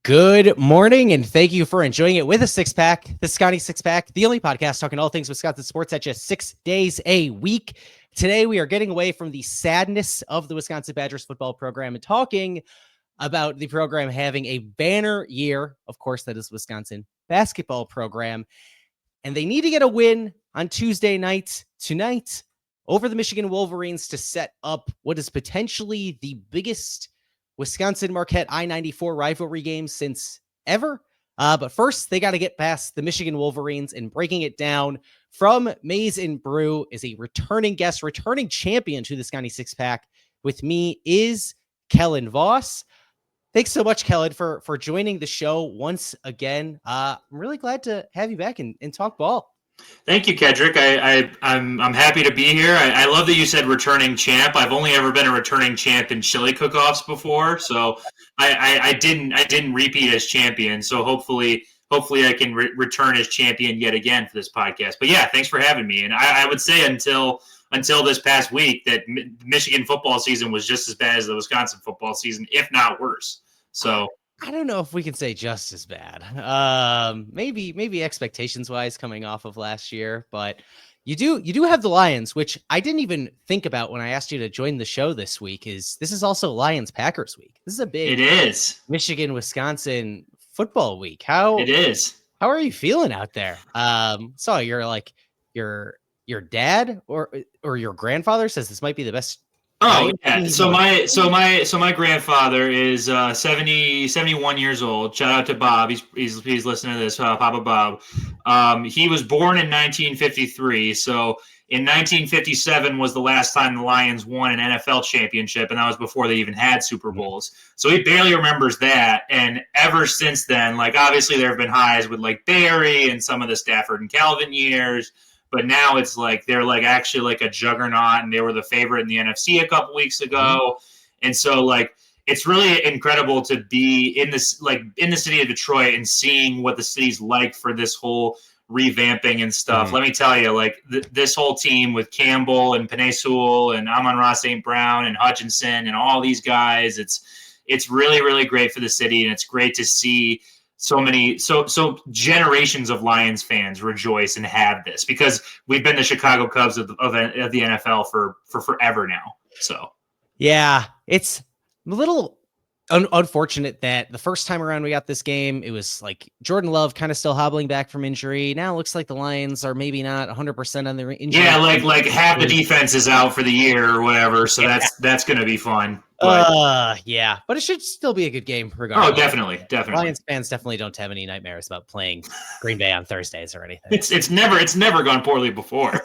Good morning, and thank you for enjoying it with a six-pack. The Sconnie Six Pack, the only podcast talking all things Wisconsin sports at just 6 days a week. Today, we are getting away from the sadness of the Wisconsin Badgers football program and talking about the program having a banner year. Of course, that is Wisconsin basketball program, and they need to get a win on Tuesday night tonight over the Michigan Wolverines to set up what is potentially the biggest Wisconsin Marquette I-94 rivalry game since ever. But first, they got to get past the Michigan Wolverines, and breaking it down from Maize and Brew is a returning guest, returning champion to the Sconnie Six Pack. With me is Kellen Voss. Thanks so much, Kellen, for joining the show once again. I'm really glad to have you back and talk ball. Thank you, Kedrick. I'm happy to be here. I love that you said returning champ. I've only ever been a returning champ in chili cook-offs before, so I didn't repeat as champion. So hopefully I can return as champion yet again for this podcast. But yeah, thanks for having me. And I would say until this past week that Michigan football season was just as bad as the Wisconsin football season, if not worse. So I don't know if we can say just as bad. Maybe expectations wise coming off of last year, but you do have the Lions, which I didn't even think about when I asked you to join the show this week. This is also Lions Packers week. This is a big Michigan Wisconsin football week. How are you feeling out there? So your dad or your grandfather says this might be the best. Oh yeah. So my grandfather is 71 years old. Shout out to Bob. He's listening to this. Papa Bob. He was born in 1953. So in 1957 was the last time the Lions won an NFL championship, and that was before they even had Super Bowls. So he barely remembers that. And ever since then, like obviously there have been highs with like Barry and some of the Stafford and Calvin years. But now it's like they're like actually like a juggernaut, and they were the favorite in the NFC a couple weeks ago. And so like it's really incredible to be in the city of Detroit and seeing what the city's like for this whole revamping and stuff. Let me tell you, like this whole team with Campbell and Penei Sewell and Amon-Ra St. Brown and Hutchinson and all these guys, it's really, really great for the city, and it's great to see so generations of Lions fans rejoice and have this, because we've been the Chicago Cubs of the NFL for forever now. So yeah, it's a little unfortunate that the first time around we got this game, it was like Jordan Love kind of still hobbling back from injury. Now it looks like the Lions are maybe not 100% on their injury. Yeah, like half the defense is out for the year or whatever. So that's going to be fun. But, yeah, but it should still be a good game regardless. Oh, definitely. Lions fans definitely don't have any nightmares about playing Green Bay on Thursdays or anything. It's never gone poorly before.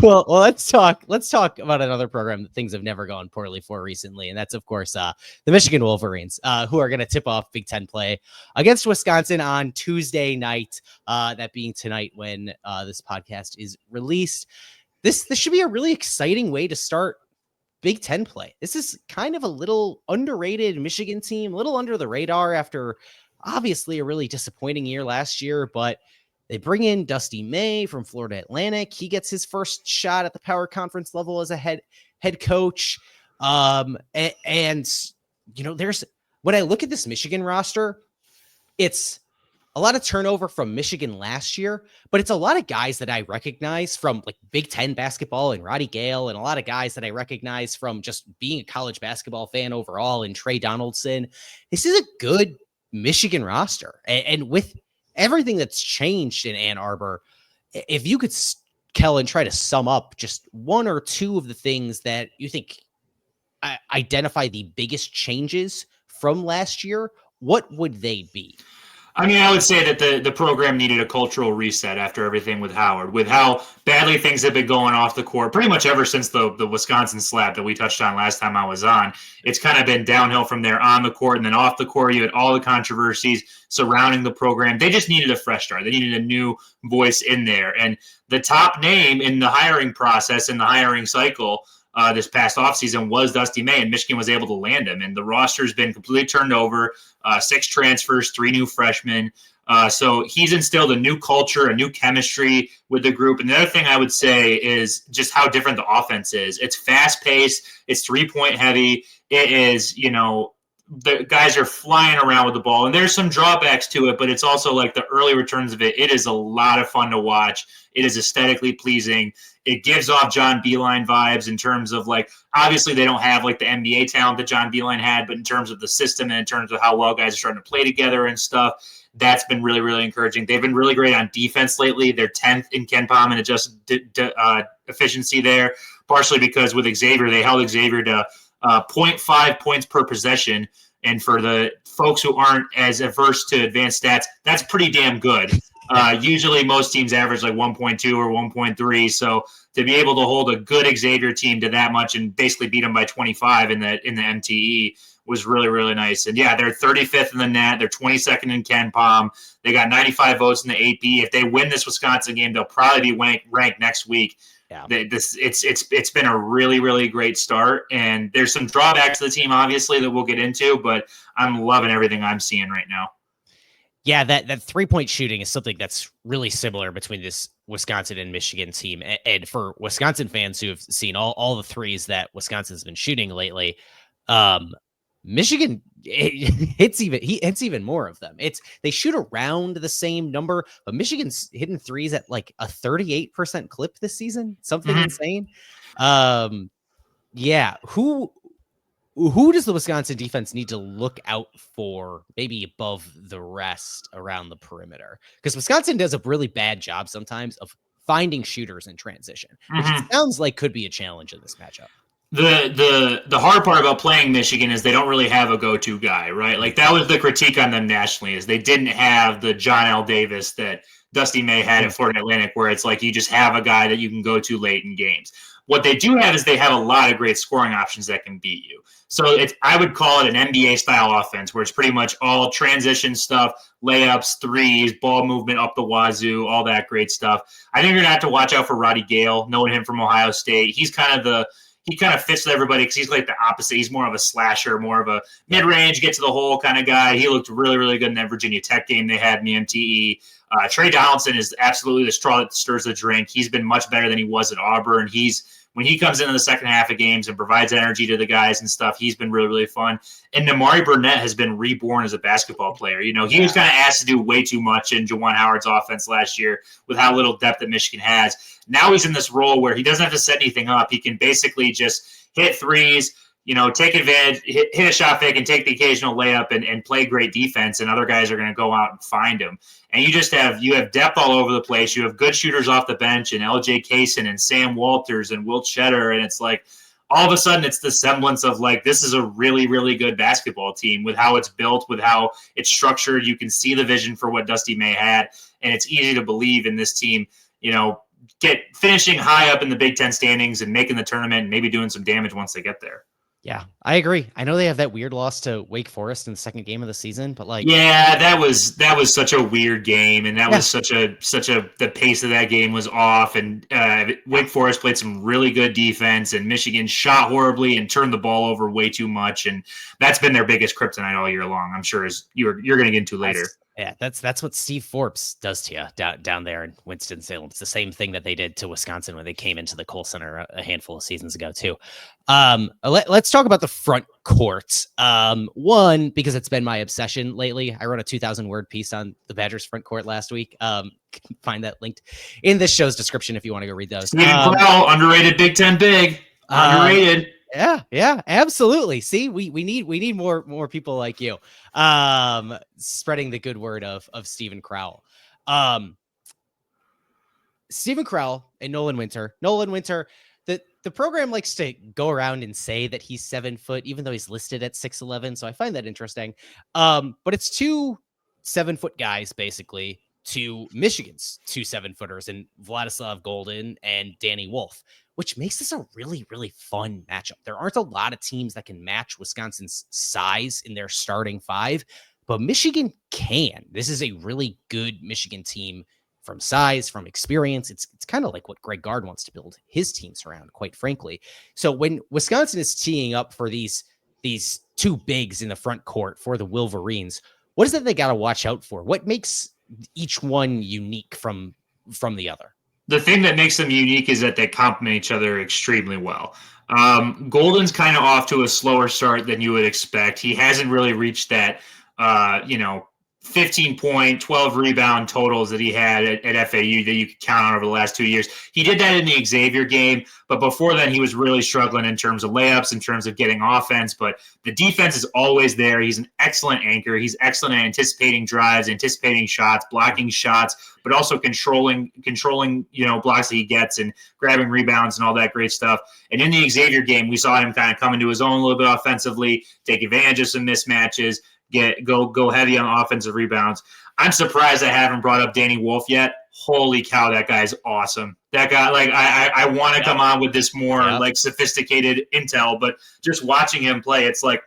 Well, let's talk about another program that things have never gone poorly for recently, and that's of course the Michigan Wolverines, who are going to tip off Big Ten play against Wisconsin on Tuesday night. That being tonight when this podcast is released. This should be a really exciting way to start Big Ten play. This is kind of a little underrated Michigan team, a little under the radar after obviously a really disappointing year last year, but they bring in Dusty May from Florida Atlantic. He gets his first shot at the power conference level as a head coach. And you know, when I look at this Michigan roster, it's a lot of turnover from Michigan last year, but it's a lot of guys that I recognize from like Big Ten basketball and Roddy Gale, and a lot of guys that I recognize from just being a college basketball fan overall, and Trey Donaldson. This is a good Michigan roster. And with everything that's changed in Ann Arbor, if you could, Kellen, try to sum up just one or two of the things that you think identify the biggest changes from last year, what would they be? I mean, I would say that the program needed a cultural reset after everything with Howard, with how badly things have been going off the court pretty much ever since the Wisconsin slap that we touched on last time I was on. It's kind of been downhill from there on the court, and then off the court, you had all the controversies surrounding the program. They just needed a fresh start. They needed a new voice in there. And the top name in the hiring process, in the hiring cycle, this past offseason was Dusty May, and Michigan was able to land him. And the roster's been completely turned over, 6 transfers, 3 new freshmen. So he's instilled a new culture, a new chemistry with the group. And the other thing I would say is just how different the offense is. It's fast-paced. It's 3-point heavy. It is, the guys are flying around with the ball, and there's some drawbacks to it, but it's also like the early returns of it. It is a lot of fun to watch. It is aesthetically pleasing. It gives off John Beilein vibes in terms of like, obviously they don't have like the NBA talent that John Beilein had, but in terms of the system and in terms of how well guys are starting to play together and stuff, that's been really, really encouraging. They've been really great on defense lately. They're 10th in KenPom and adjusted efficiency there, partially because with Xavier, they held Xavier to 0.5 points per possession. And for the folks who aren't as averse to advanced stats, that's pretty damn good. Usually most teams average like 1.2 or 1.3. So to be able to hold a good Xavier team to that much and basically beat them by 25 in the MTE was really, really nice. And yeah, they're 35th in the net. They're 22nd in KenPom. They got 95 votes in the AP. If they win this Wisconsin game, they'll probably be ranked next week. Yeah. It's been a really, really great start, and there's some drawbacks to the team, obviously, that we'll get into, but I'm loving everything I'm seeing right now. Yeah, that 3-point shooting is something that's really similar between this Wisconsin and Michigan team. And for Wisconsin fans who have seen all the threes that Wisconsin's been shooting lately, Michigan hits even more of them. They shoot around the same number, but Michigan's hitting threes at like a 38% clip this season, something insane. Yeah, who does the Wisconsin defense need to look out for, maybe above the rest around the perimeter? Because Wisconsin does a really bad job sometimes of finding shooters in transition, which it sounds like could be a challenge in this matchup. The hard part about playing Michigan is they don't really have a go-to guy, right? Like that was the critique on them nationally, is they didn't have the John L. Davis that Dusty May had at Florida Atlantic, where it's like you just have a guy that you can go to late in games. What they do have is they have a lot of great scoring options that can beat you. So I would call it an NBA-style offense, where it's pretty much all transition stuff, layups, threes, ball movement up the wazoo, all that great stuff. I think you're going to have to watch out for Roddy Gale, knowing him from Ohio State. He kind of fits with everybody because he's like the opposite. He's more of a slasher, more of a mid-range, get to the hole kind of guy. He looked really, really good in that Virginia Tech game they had in the MTE. Trey Donaldson is absolutely the straw that stirs the drink. He's been much better than he was at Auburn. When he comes into the second half of games and provides energy to the guys and stuff, he's been really, really fun. And Namari Burnett has been reborn as a basketball player. You know, he was kind of asked to do way too much in Juwan Howard's offense last year with how little depth that Michigan has. Now he's in this role where he doesn't have to set anything up. He can basically just hit threes, take advantage, hit a shot fake and take the occasional layup and play great defense, and other guys are going to go out and find him. And you have depth all over the place. You have good shooters off the bench, and LJ Kaysen and Sam Walters and Wilt Cheddar, and it's like all of a sudden it's the semblance of like this is a really, really good basketball team with how it's built, with how it's structured. You can see the vision for what Dusty May had, and it's easy to believe in this team, finishing high up in the Big Ten standings and making the tournament and maybe doing some damage once they get there. Yeah, I agree. I know they have that weird loss to Wake Forest in the second game of the season, but that was such a weird game, and that was the pace of that game was off, and Wake Forest played some really good defense, and Michigan shot horribly and turned the ball over way too much, and that's been their biggest kryptonite all year long. I'm sure as you're going to get into later. That's what Steve Forbes does to you down there in Winston-Salem. It's the same thing that they did to Wisconsin when they came into the Kohl Center a handful of seasons ago too. Let's talk about the front court. One, because it's been my obsession lately. I wrote a 2,000-word piece on the Badgers front court last week. Find that linked in this show's description if you want to go read those. Underrated Big Ten big. Underrated. Yeah, absolutely. See, we need more people like you, spreading the good word of Stephen Crowell. Stephen Crowell and Nolan Winter. The program likes to go around and say that he's 7 foot, even though he's listed at 6'11". So I find that interesting. But it's 2 7-foot guys, basically, to Michigan's 2 7-footers in Vladislav Golden and Danny Wolf, which makes this a really, really fun matchup. There aren't a lot of teams that can match Wisconsin's size in their starting 5, but Michigan can. This is a really good Michigan team from size, from experience. It's kind of like what Greg Gard wants to build his teams around, quite frankly. So when Wisconsin is teeing up for these 2 bigs in the front court for the Wolverines, what is it they got to watch out for? What makes each one unique from the other? The thing that makes them unique is that they complement each other extremely well. Golden's kind of off to a slower start than you would expect. He hasn't really reached that, 15 point, 12 rebound totals that he had at FAU that you could count on over the last 2 years. He did that in the Xavier game, but before then he was really struggling in terms of layups, in terms of getting offense, but the defense is always there. He's an excellent anchor. He's excellent at anticipating drives, anticipating shots, blocking shots, but also controlling, blocks that he gets and grabbing rebounds and all that great stuff. And in the Xavier game, we saw him kind of come into his own a little bit offensively, take advantage of some mismatches, go heavy on offensive rebounds. I'm surprised I haven't brought up Danny Wolf yet. Holy cow, that guy's awesome. That guy, I want to come on with this more sophisticated intel, but just watching him play, it's like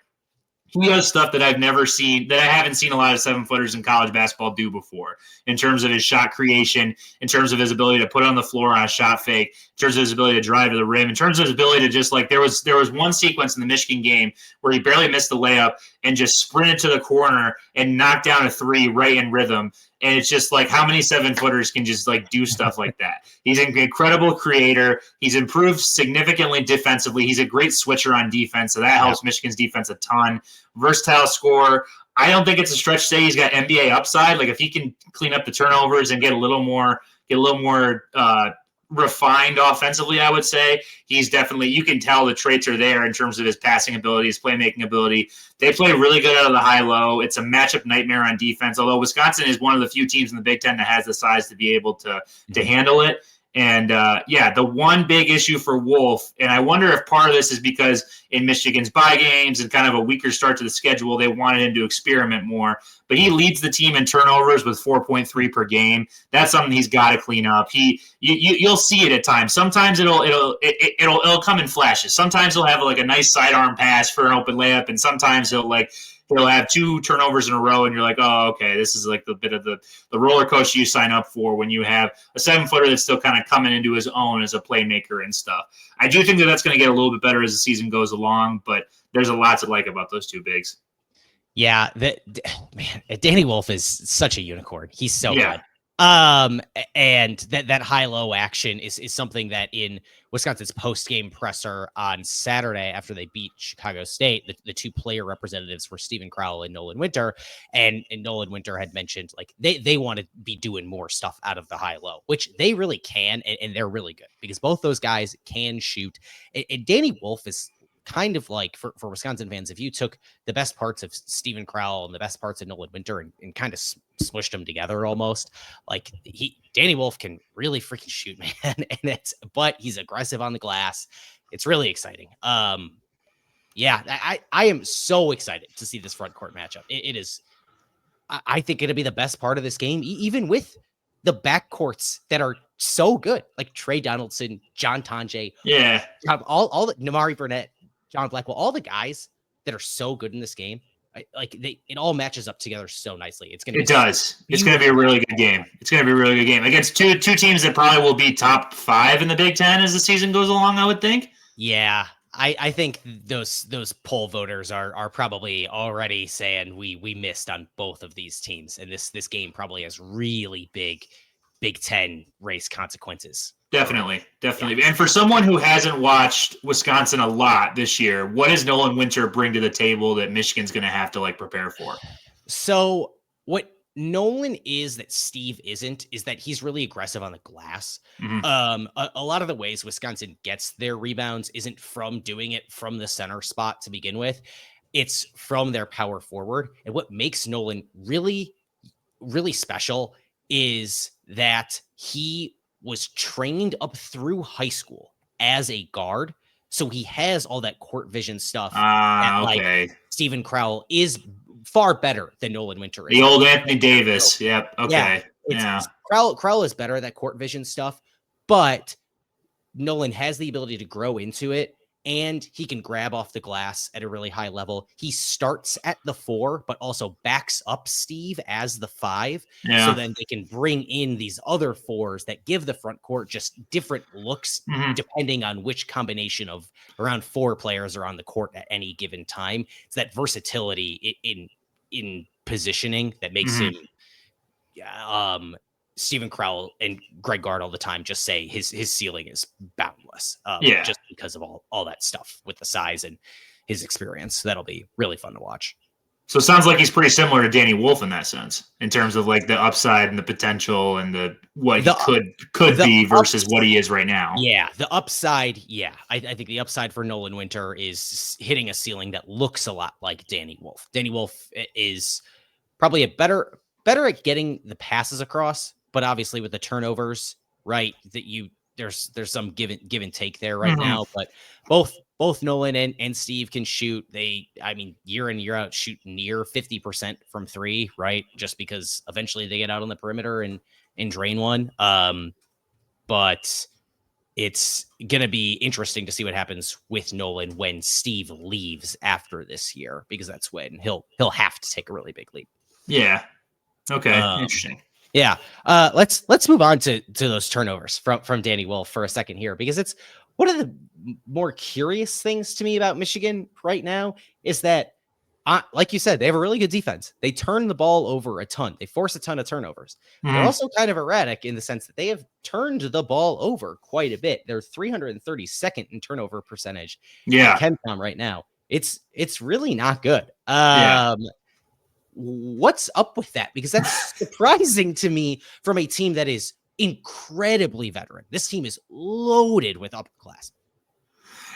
he does stuff that I've never seen, that I haven't seen a lot of 7-footers in college basketball do before, in terms of his shot creation, in terms of his ability to put on the floor on a shot fake, in terms of his ability to drive to the rim, in terms of his ability to just there was one sequence in the Michigan game where he barely missed the layup and just sprinted to the corner and knocked down a three right in rhythm. And it's just how many 7-footers can just do stuff like that? He's an incredible creator. He's improved significantly defensively. He's a great switcher on defense, so that helps Michigan's defense a ton. Versatile scorer. I don't think it's a stretch to say he's got NBA upside. If he can clean up the turnovers and get a little more refined offensively, I would say he's definitely, you can tell the traits are there in terms of his passing ability, his playmaking ability. They play really good out of the high-low. It's a matchup nightmare on defense, although Wisconsin is one of the few teams in the Big Ten that has the size to be able to handle it. And, the one big issue for Wolf, and I wonder if part of this is because in Michigan's bye games and kind of a weaker start to the schedule, they wanted him to experiment more. But he leads the team in turnovers with 4.3 per game. That's something he's got to clean up. You'll see it at times. Sometimes it'll come in flashes. Sometimes he'll have a nice sidearm pass for an open layup, and sometimes he'll have 2 turnovers in a row, and you're like, oh, okay, this is the bit of the roller coaster you sign up for when you have a 7-footer that's still kind of coming into his own as a playmaker and stuff. I do think that's going to get a little bit better as the season goes along, but there's a lot to like about those 2 bigs. Yeah, Danny Wolf is such a unicorn. He's so good. And that high-low action is something that in Wisconsin's post-game presser on Saturday after they beat Chicago State, the 2 player representatives were Steven Crowell and Nolan Winter, and Nolan Winter had mentioned they want to be doing more stuff out of the high-low, which they really can, and they're really good because both those guys can shoot. And Danny Wolf is kind of for Wisconsin fans, if you took the best parts of Steven Crowell and the best parts of Nolan Winter and kind of smushed them together almost, Danny Wolf can really freaking shoot, man. But he's aggressive on the glass. It's really exciting. I am so excited to see this front court matchup. It is, I think it'll be the best part of this game, even with the backcourts that are so good, like Trey Donaldson, John Tonje, all the Namari Burnett, John Blackwell, all the guys that are so good in this game, it all matches up together so nicely. It's going to be a really good game. It's going to be a really good game against two teams that probably will be top 5 in the Big Ten as the season goes along, I would think. Yeah. I think those poll voters are probably already saying we missed on both of these teams, and this game probably has really big Big Ten race consequences. Definitely. Yeah. And for someone who hasn't watched Wisconsin a lot this year, what does Nolan Winter bring to the table that Michigan's going to have to prepare for? So what Nolan is that Steve isn't is that he's really aggressive on the glass. Mm-hmm. A lot of the ways Wisconsin gets their rebounds isn't from doing it from the center spot to begin with. It's from their power forward. And what makes Nolan really, really special is that he was trained up through high school as a guard. So he has all that court vision stuff. Okay. Steven Crowell is far better than Nolan Winter is. The old Anthony Davis. Yep. Okay. Yeah. Crowell is better at that court vision stuff, but Nolan has the ability to grow into it, and he can grab off the glass at a really high level. He starts at the 4, but also backs up Steve as the 5. Yeah. So then they can bring in these other 4s that give the front court just different looks, mm-hmm. depending on which combination of around 4 players are on the court at any given time. It's that versatility in positioning that makes mm-hmm. him Stephen Crowell and Greg Gard all the time just say his ceiling is boundless. Just because of all that stuff with the size and his experience. That'll be really fun to watch. So it sounds like he's pretty similar to Danny Wolf in that sense, in terms of like the upside and the potential and what he could be versus what he is right now. Yeah, the upside. Yeah, I think the upside for Nolan Winter is hitting a ceiling that looks a lot like Danny Wolf. Danny Wolf is probably better at getting the passes across, but obviously with the turnovers, right? There's some give and take there right now, but both Nolan and Steve can shoot. Year in, year out, shoot near 50% from three, right? Just because eventually they get out on the perimeter and drain one. But it's going to be interesting to see what happens with Nolan when Steve leaves after this year, because that's when he'll have to take a really big leap. Yeah. Okay. Interesting. Yeah. Let's move on to those turnovers from Danny Wolf for a second here, because it's one of the more curious things to me about Michigan right now is that, like you said, they have a really good defense. They turn the ball over a ton. They force a ton of turnovers. They're also kind of erratic in the sense that they have turned the ball over quite a bit. They're 332nd in turnover percentage. Yeah. KenPom right now. It's really not good. What's up with that? Because that's surprising to me from a team that is incredibly veteran. This team is loaded with upperclassmen.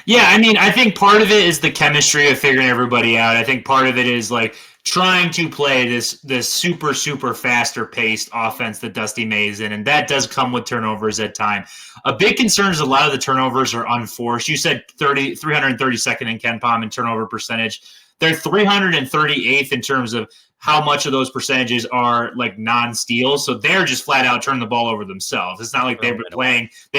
Yeah, I mean, I think part of it is the chemistry of figuring everybody out. I think part of it is like trying to play this super, super faster paced offense that Dusty Maize in, and that does come with turnovers at time. A big concern is a lot of the turnovers are unforced. You said 332nd in KenPom in turnover percentage. They're 338th in terms of how much of those percentages are like non-steals. So they're just flat out turning the ball over themselves. It's not like they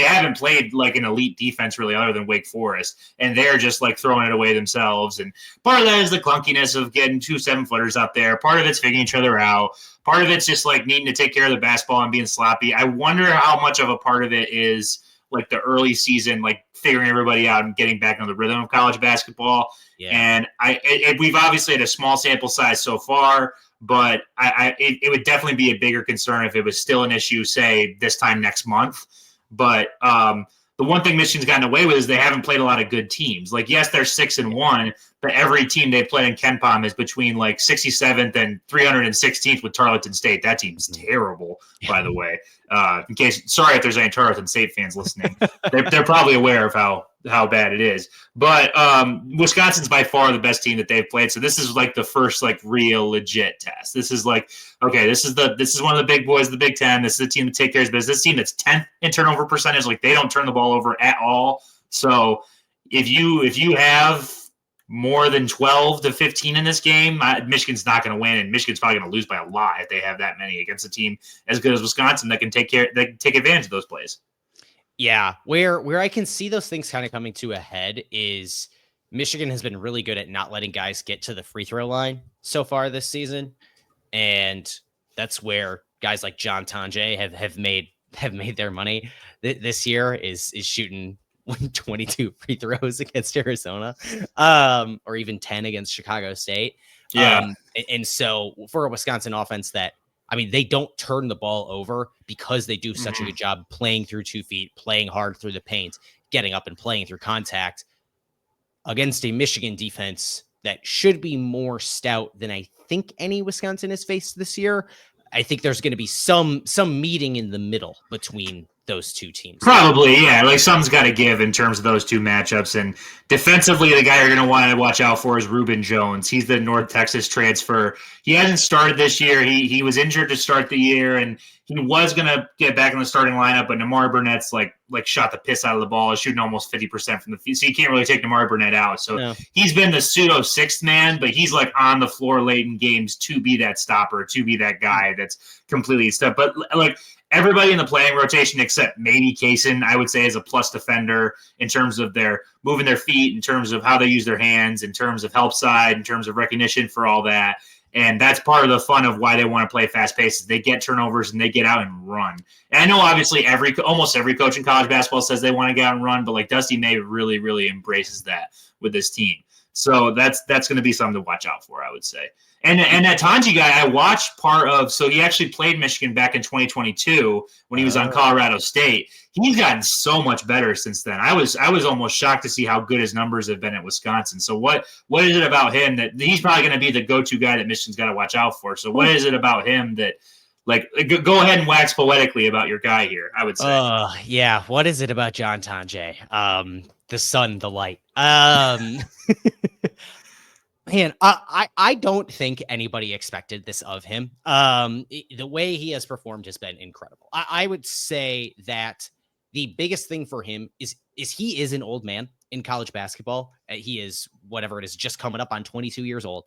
haven't played like an elite defense really other than Wake Forest. And they're just like throwing it away themselves. And part of that is the clunkiness of getting 2 7-footers up there. Part of it's figuring each other out. Part of it's just like needing to take care of the basketball and being sloppy. I wonder how much of a part of it is like the early season, like figuring everybody out and getting back into the rhythm of college basketball. Yeah. And we've obviously had a small sample size so far, but it would definitely be a bigger concern if it was still an issue, say this time next month. But the one thing Michigan's gotten away with is they haven't played a lot of good teams. Like, yes, they're 6-1, but every team they played in KenPom is between like 67th and 316th with Tarleton State. That team's terrible, by the way. Sorry if there's any Tarleton State fans listening. They're probably aware of how bad it is. But Wisconsin's by far the best team that they've played. So this is like the first like real legit test. This is like, okay, this is one of the big boys of the Big Ten. This is a team that take care of business. This team that's 10th in turnover percentage. Like, they don't turn the ball over at all. So if you have more than 12 to 15 in this game, Michigan's not going to win, and Michigan's probably going to lose by a lot if they have that many against a team as good as Wisconsin that can take advantage of those plays. Yeah, where I can see those things kind of coming to a head is Michigan has been really good at not letting guys get to the free throw line so far this season, and that's where guys like John Tonje have made their money this year is shooting 22 free throws against Arizona, or even 10 against Chicago State. Yeah, and so for a Wisconsin offense that, I mean, they don't turn the ball over because they do such a good job playing through 2 feet, playing hard through the paint, getting up and playing through contact against a Michigan defense that should be more stout than I think any Wisconsin has faced this year. I think there's going to be some meeting in the middle between those two teams. Probably, yeah. Like, something's got to give in terms of those two matchups. And defensively, the guy you're going to want to watch out for is Reuben Jones. He's the North Texas transfer. He hasn't started this year. He was injured to start the year, and he was going to get back in the starting lineup, but Namar Burnett's like shot the piss out of the ball, shooting almost 50% from the field. So you can't really take Namar Burnett out. So He's been the pseudo sixth man, but he's like on the floor late in games to be that stopper, to be that guy that's completely stuck. But like, everybody in the playing rotation except maybe Kaysen, I would say, is a plus defender in terms of their moving their feet, in terms of how they use their hands, in terms of help side, in terms of recognition for all that. And that's part of the fun of why they want to play fast pace. They get turnovers and they get out and run. And I know obviously almost every coach in college basketball says they want to get out and run, but like Dusty May really, really embraces that with this team. So that's going to be something to watch out for, I would say. And that Tanji guy, I watched part of. So he actually played Michigan back in 2022 when he was on Colorado State. He's gotten so much better since then. I was almost shocked to see how good his numbers have been at Wisconsin. So what is it about him that he's probably going to be the go-to guy that Michigan's got to watch out for? So what is it about him that, like, go ahead and wax poetically about your guy here, I would say. Yeah. What is it about John Tanji? The sun, the light. Man, I don't think anybody expected this of him. The way he has performed has been incredible. I would say that the biggest thing for him is he is an old man in college basketball. He is, whatever it is, just coming up on 22 years old.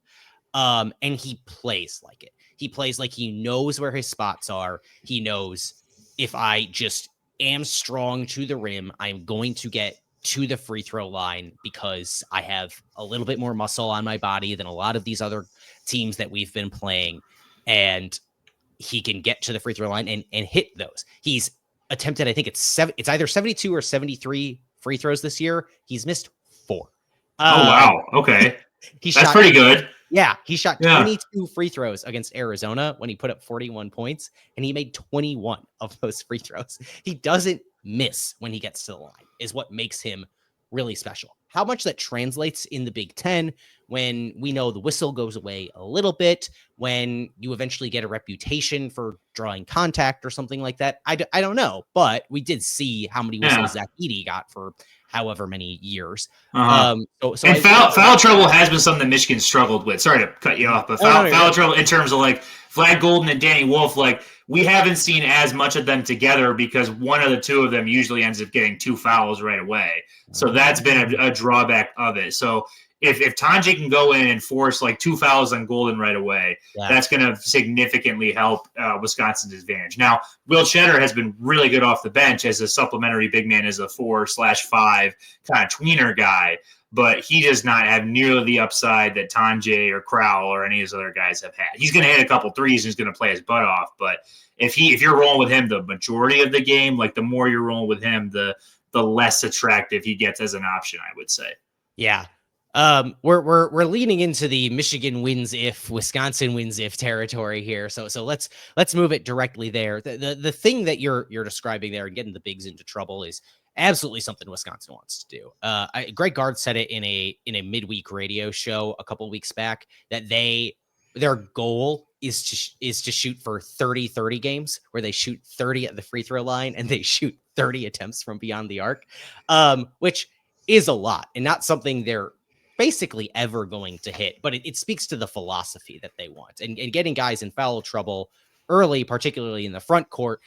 And he plays like it. He plays like he knows where his spots are. He knows, if I just am strong to the rim, I'm going to get to the free throw line because I have a little bit more muscle on my body than a lot of these other teams that we've been playing. And he can get to the free throw line and hit those. He's attempted, I think it's either 72 or 73 free throws this year. He's missed 4. Wow. Okay. That's pretty good. Yeah. He shot 22 free throws against Arizona when he put up 41 points, and he made 21 of those free throws. He doesn't miss when he gets to the line is what makes him really special. How much that translates in the Big Ten when we know the whistle goes away a little bit, when you eventually get a reputation for drawing contact or something like that, I don't know. But we did see how many whistles Zach Edey got for however many years. And foul trouble has been something that Michigan struggled with. Sorry to cut you off, but foul trouble in terms of like Vlad Golden and Danny Wolf, like we haven't seen as much of them together because one of the two of them usually ends up getting 2 fouls right away. So that's been a drawback of it. So if Tanji can go in and force like 2 fouls on Golden right away, that's going to significantly help Wisconsin's advantage. Now, Will Cheddar has been really good off the bench as a supplementary big man, as a 4/5 kind of tweener guy, but he does not have nearly the upside that Tanji or Crowell or any of those other guys have had. He's going to hit a couple threes and he's going to play his butt off, but if you're rolling with him the majority of the game, like the more you're rolling with him, the less attractive he gets as an option, I would say. Yeah. We're leaning into the Michigan wins if, Wisconsin wins if territory here. So let's move it directly there. The thing that you're describing there and getting the Bigs into trouble is absolutely something Wisconsin wants to do. Greg Gard said it in a midweek radio show a couple weeks back that their goal is to shoot for 30-30 games where they shoot 30 at the free throw line and they shoot 30 attempts from beyond the arc, which is a lot and not something they're basically ever going to hit, but it speaks to the philosophy that they want. And getting guys in foul trouble early, particularly in the front court,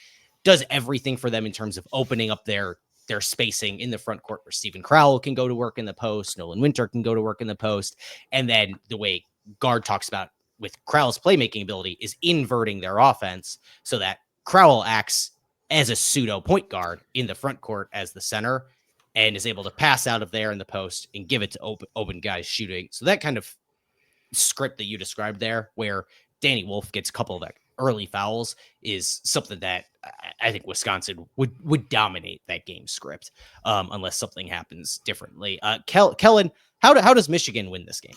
does everything for them in terms of opening up their spacing in the front court where Stephen Crowell can go to work in the post, Nolan Winter can go to work in the post. And then the way Gard talks about with Crowell's playmaking ability is inverting their offense so that Crowell acts as a pseudo point guard in the front court as the center and is able to pass out of there in the post and give it to open guys shooting. So that kind of script that you described there, where Danny Wolf gets a couple of early fouls, is something that I think Wisconsin would dominate that game script unless something happens differently. Kellen, how does Michigan win this game?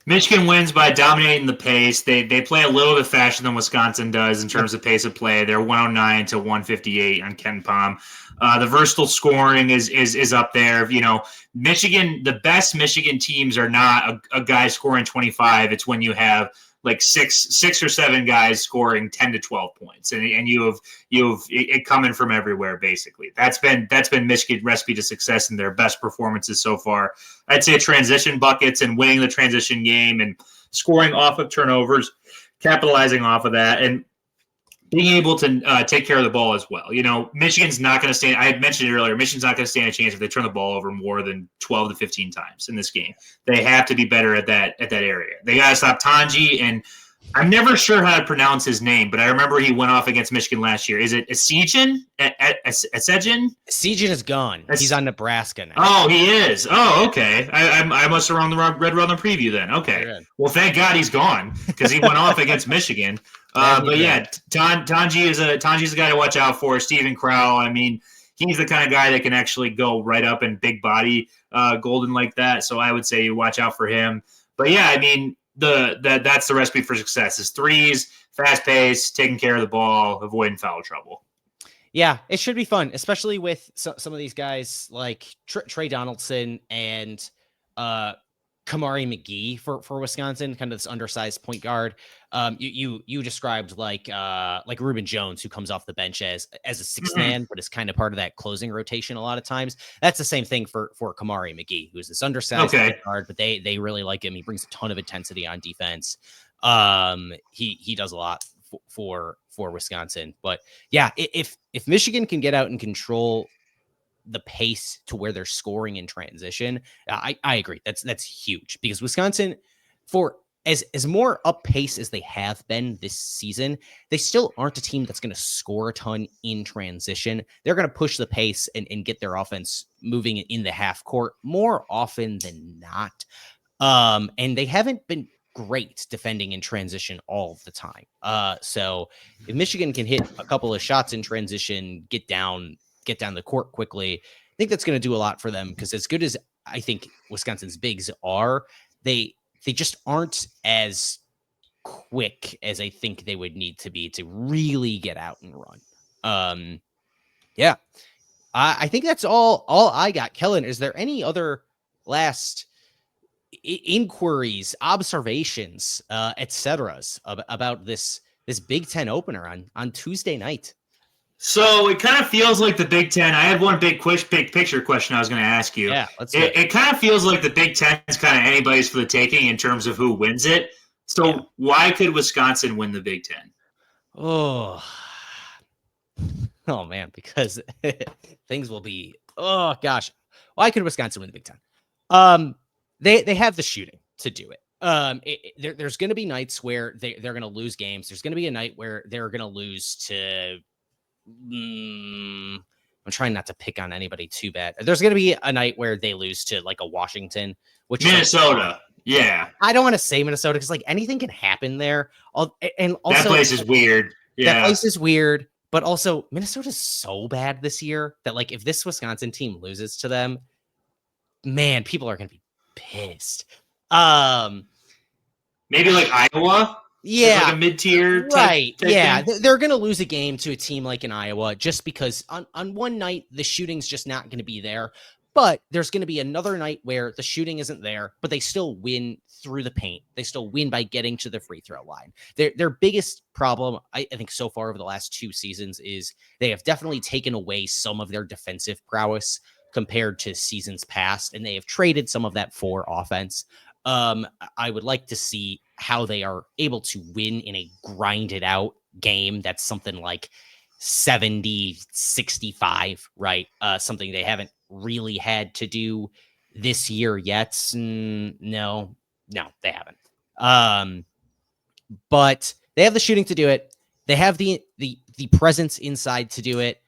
Michigan wins by dominating the pace. They play a little bit faster than Wisconsin does in terms of pace of play. They're 109 to 158 on Ken Pom. The versatile scoring is up there. You know, Michigan, the best Michigan teams are not a guy scoring 25. It's when you have like six or seven guys scoring 10 to 12 points, and you have it coming from everywhere. Basically, that's been Michigan's recipe to success in their best performances so far. I'd say transition buckets and winning the transition game and scoring off of turnovers, capitalizing off of that, and being able to take care of the ball as well. You know, Michigan's not going to stand. I had mentioned it earlier. Michigan's not going to stand a chance if they turn the ball over more than 12 to 15 times in this game. They have to be better at that area. They got to stop Tanji, and I'm never sure how to pronounce his name, but I remember he went off against Michigan last year. Is it Essegian? Essegian is gone. He's on Nebraska now. Oh, he is. Oh, okay. I must have read wrong the preview then. Okay. Well, thank God he's gone because he went off against Michigan. But yeah, Tanji is a guy to watch out for. Stephen Crowell. I mean, he's the kind of guy that can actually go right up and big body Golden like that. So I would say watch out for him. But yeah, I mean, that's the recipe for success is threes, fast pace, taking care of the ball, avoiding foul trouble. Yeah, it should be fun, especially with some of these guys like Trey Donaldson and Kamari McGee for Wisconsin, kind of this undersized point guard. You described like Reuben Jones, who comes off the bench as a sixth man, but is kind of part of that closing rotation a lot of times. That's the same thing for Kamari McGee, who's this undersized point guard, but they really like him. He brings a ton of intensity on defense. He does a lot for Wisconsin. But yeah, if Michigan can get out and control the pace to where they're scoring in transition, I agree. That's huge, because Wisconsin, for as more up pace as they have been this season, they still aren't a team that's going to score a ton in transition. They're going to push the pace and get their offense moving in the half court more often than not. And they haven't been great defending in transition all of the time. So if Michigan can hit a couple of shots in transition, get down the court quickly, I think that's going to do a lot for them, because as good as I think Wisconsin's bigs are, they just aren't as quick as I think they would need to be to really get out and run. Yeah, I think that's all I got. Kellen, is there any other last inquiries, observations, etc. about this Big Ten opener on Tuesday night? So it kind of feels like the Big Ten. I had one big picture question I was going to ask you. Yeah, let's it kind of feels like the Big Ten is kind of anybody's for the taking in terms of who wins it. So why could Wisconsin win the Big Ten? Oh man, because things will be, oh gosh, why could Wisconsin win the Big Ten? They have the shooting to do it. There's going to be nights where they're going to lose games. There's going to be a night where they're going to lose to. I'm trying not to pick on anybody too bad. There's going to be a night where they lose to like a Washington, which Minnesota. Yeah, I don't want to say Minnesota because like anything can happen there. And also that place is weird. Yeah, that place is weird. But also Minnesota's so bad this year that like if this Wisconsin team loses to them, man, people are going to be pissed. Maybe like Iowa. Yeah, like a mid-tier right. Type thing. They're going to lose a game to a team like in Iowa just because on one night the shooting's just not going to be there. But there's going to be another night where the shooting isn't there, but they still win through the paint. They still win by getting to the free throw line. Their biggest problem, I think, so far over the last 2 seasons is they have definitely taken away some of their defensive prowess compared to seasons past, and they have traded some of that for offense. I would like to see how they are able to win in a grinded out game that's something like 70-65, right? Something they haven't really had to do this year yet. No, they haven't. But they have the shooting to do it. They have the presence inside to do it.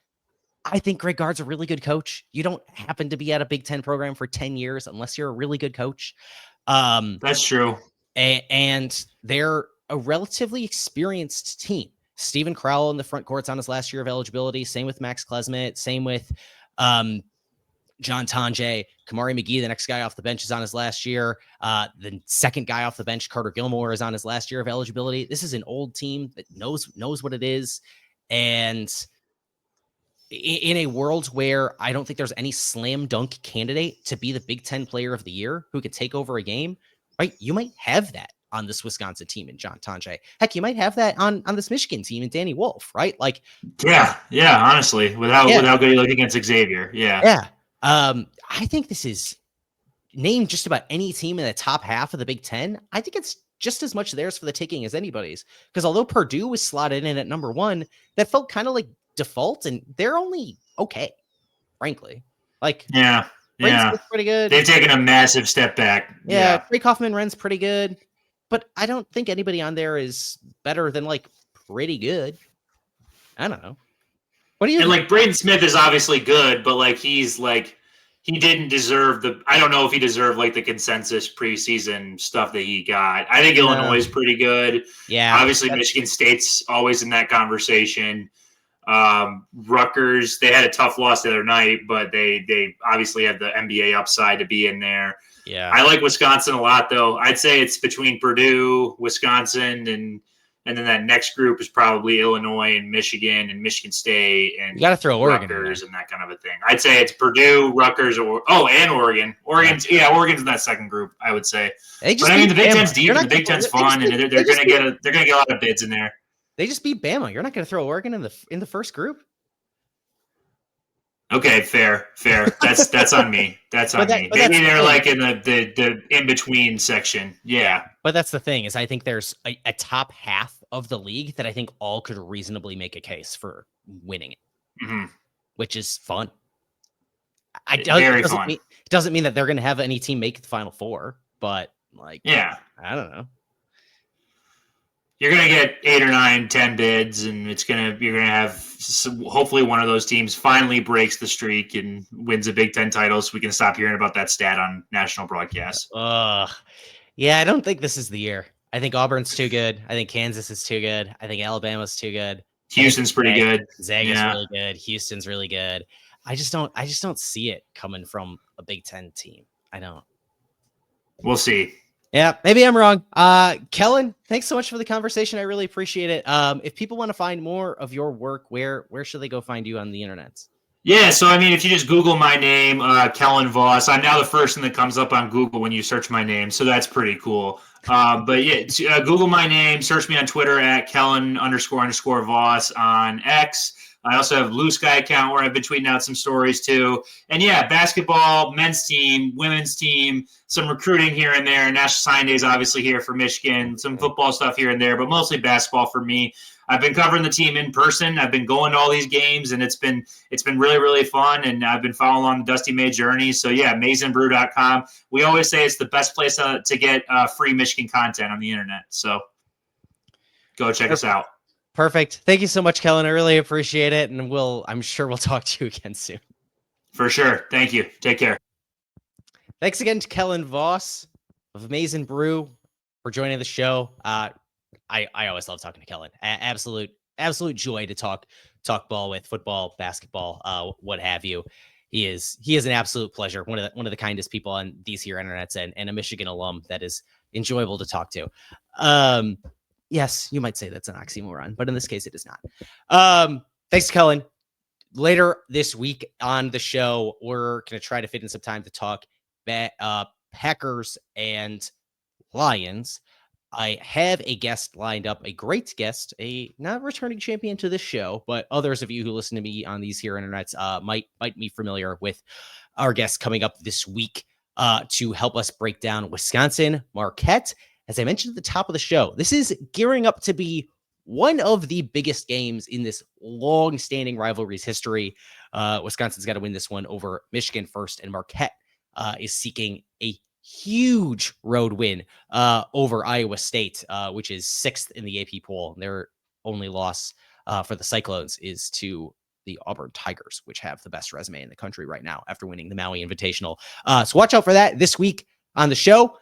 I think Greg Gard's a really good coach. You don't happen to be at a Big Ten program for 10 years unless you're a really good coach. That's true. And they're a relatively experienced team. Steven Crowell in the front court's on his last year of eligibility. Same with Max Klesmet. Same with John Tonje. Kamari McGee, the next guy off the bench, is on his last year. The second guy off the bench, Carter Gilmore, is on his last year of eligibility. This is an old team that knows what it is. And in a world where I don't think there's any slam dunk candidate to be the Big Ten player of the year who could take over a game, right? You might have that on this Wisconsin team in John Tonje. Heck, you might have that on this Michigan team in Danny Wolf, right? Like, yeah, honestly, without good look against Xavier. Yeah. I think this is named just about any team in the top half of the Big Ten. I think it's just as much theirs for the taking as anybody's, because although Purdue was slotted in at number 1, that felt kind of like default, and they're only okay, frankly. Like, Ren's pretty good. They've taken a massive step back. Trey Kaufman-Ren's pretty good, but I don't think anybody on there is better than like pretty good. I don't know. What do you think? Like Braden Smith is obviously good, but like he didn't deserve I don't know if he deserved like the consensus preseason stuff that he got. I think Illinois is pretty good. Yeah. Obviously Michigan State's always in that conversation. Rutgers, they had a tough loss the other night, but they obviously have the NBA upside to be in there. Yeah. I like Wisconsin a lot, though. I'd say it's between Purdue, Wisconsin, and then that next group is probably Illinois and Michigan State and you got to throw Oregon Rutgers and that kind of a thing. I'd say it's Purdue, Rutgers, and Oregon. Oregon's in that second group, I would say. But I mean, the Big Ten's deep, and the Big Ten's fun, and they're going to get a lot of bids in there. They just beat Bama. You're not going to throw Oregon in the first group. Okay, fair. That's on me. That's on me. Maybe they're like in the in between section. Yeah. But that's the thing is, I think there's a top half of the league that I think all could reasonably make a case for winning it, which is fun. It doesn't mean that they're going to have any team make the Final Four, but like, yeah, I don't know. You're going to get 8 or 9, 10 bids, and you're going to have hopefully one of those teams finally breaks the streak and wins a Big Ten title, so we can stop hearing about that stat on national broadcast. Yeah, I don't think this is the year. I think Auburn's too good. I think Kansas is too good. I think Alabama's too good. Houston's pretty good. Zaga's really good. Houston's really good. I just don't see it coming from a Big Ten team. I don't. We'll see. Yeah, maybe I'm wrong. Kellen, thanks so much for the conversation. I really appreciate it. If people want to find more of your work, where should they go find you on the internet? Yeah, so I mean, if you just Google my name, Kellen Voss, I'm now the first thing that comes up on Google when you search my name, so that's pretty cool. But yeah, Google my name, search me on Twitter at Kellen__Voss on X. I also have a Bluesky account where I've been tweeting out some stories too. And yeah, basketball, men's team, women's team, some recruiting here and there. National Sign Days obviously here for Michigan, some football stuff here and there, but mostly basketball for me. I've been covering the team in person. I've been going to all these games, and it's been really, really fun. And I've been following along the Dusty May journey. So yeah, MaizeandBrew.com. We always say it's the best place to get free Michigan content on the internet. So go check us out. Perfect. Thank you so much, Kellen. I really appreciate it. And I'm sure we'll talk to you again soon. For sure. Thank you. Take care. Thanks again to Kellen Voss of Maize and Brew for joining the show. I always love talking to Kellen. Absolute joy to talk ball with, football, basketball, what have you. He is an absolute pleasure. One of the kindest people on these here internets, and a Michigan alum that is enjoyable to talk to. Yes, you might say that's an oxymoron, but in this case, it is not. Thanks, Kellen. Later this week on the show, we're going to try to fit in some time to talk Packers and Lions. I have a guest lined up, a great guest, a not returning champion to this show, but others of you who listen to me on these here internets might be familiar with our guest coming up this week to help us break down Wisconsin Marquette. As I mentioned at the top of the show, this is gearing up to be one of the biggest games in this long-standing rivalry's history. Wisconsin's got to win this one over Michigan first, and Marquette is seeking a huge road win over Iowa State, which is 6th in the AP poll. Their only loss for the Cyclones is to the Auburn Tigers, which have the best resume in the country right now after winning the Maui Invitational. So watch out for that this week on the show.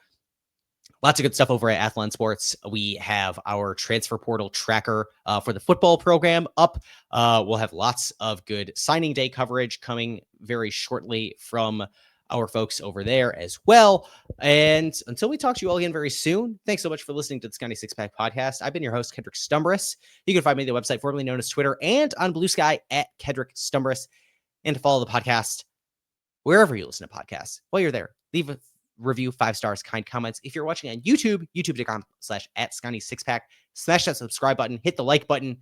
Lots of good stuff over at Athlon Sports. We have our transfer portal tracker for the football program up. We'll have lots of good signing day coverage coming very shortly from our folks over there as well. And until we talk to you all again very soon, thanks so much for listening to the Sconnie Six Pack podcast. I've been your host, Kedrick Stumbris. You can find me on the website formerly known as Twitter and on Bluesky at Kedrick Stumbris. And to follow the podcast wherever you listen to podcasts. While you're there, leave a review, 5 stars, kind comments. If you're watching on YouTube, youtube.com/@Sconnie Six Pack. Smash that subscribe button, hit the like button. And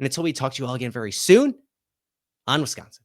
until we talk to you all again very soon, on Wisconsin.